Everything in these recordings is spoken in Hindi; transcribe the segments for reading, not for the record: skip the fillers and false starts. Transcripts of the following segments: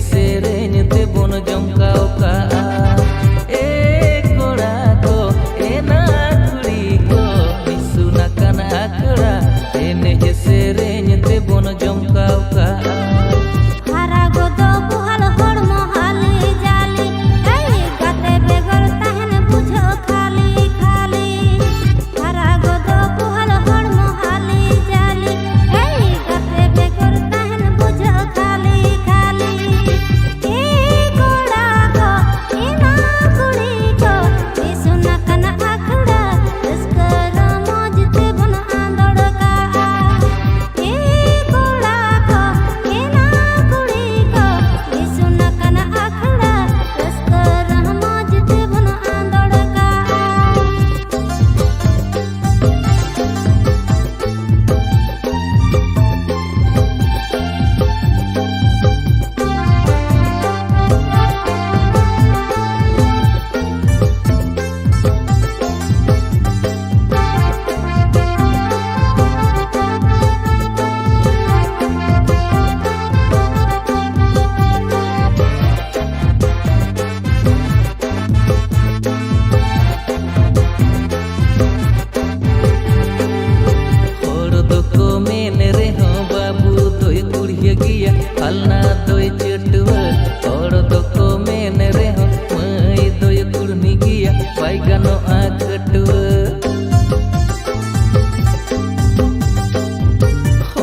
सेरेन ते बोन जमकाओ का ए कोड़ा को ए ना कुड़ी को मिसुना काना आकड़ा एने सेरेन ते बोन जमकाओ का अलना दोय चटुआ और दो मेन रे हो मई दोय कुड़नी गिया पाई गानो आकटुआ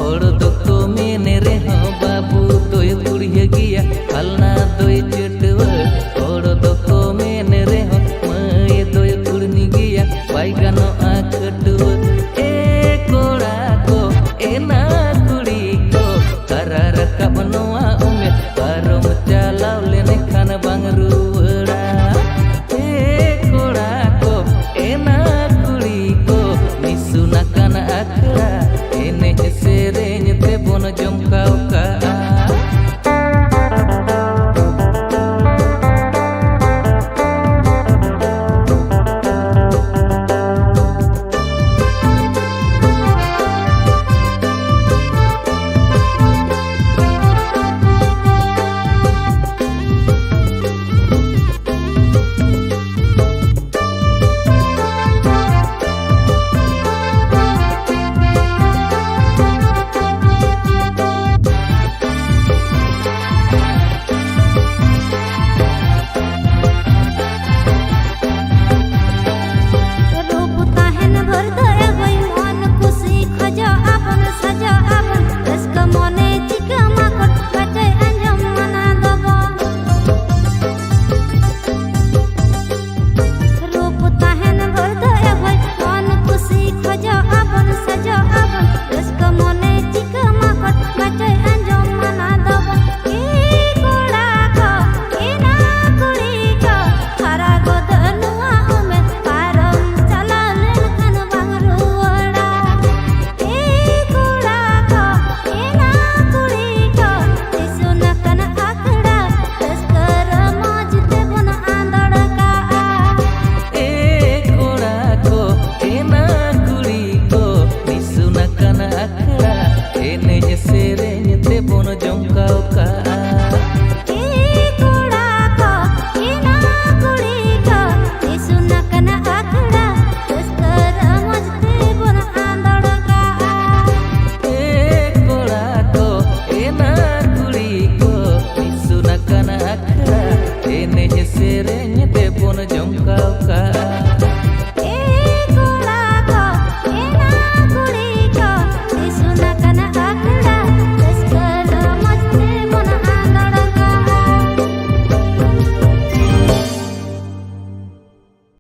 और दो मेन रे हो बाबू दोय कुड़िया गिया अलना दोय चटुआ और दो मेन रे हो मई दोय कुड़नी गिया पाई गानो आकटुआ ए कोड़ा को ए ना कुड़ी को तारा रकब नोआ उमे पारम चालाव लेने खान बांग रुवड़ा ए कोड़ा को ए ना कुड़ी को मिसुना काना आकड़ा एने सेरेन ते बोन जमकाओ का सेरेन ते बोन जमकाओ का ए कोड़ा को ए ना कुड़ी को मिसुना काना आकड़ा तस्कर मजते बोन आंदड़ का ए कोड़ा को ए ना कुड़ी को मिसुना काना आकड़ा एने सेरेन ते बोन जमकाओ का।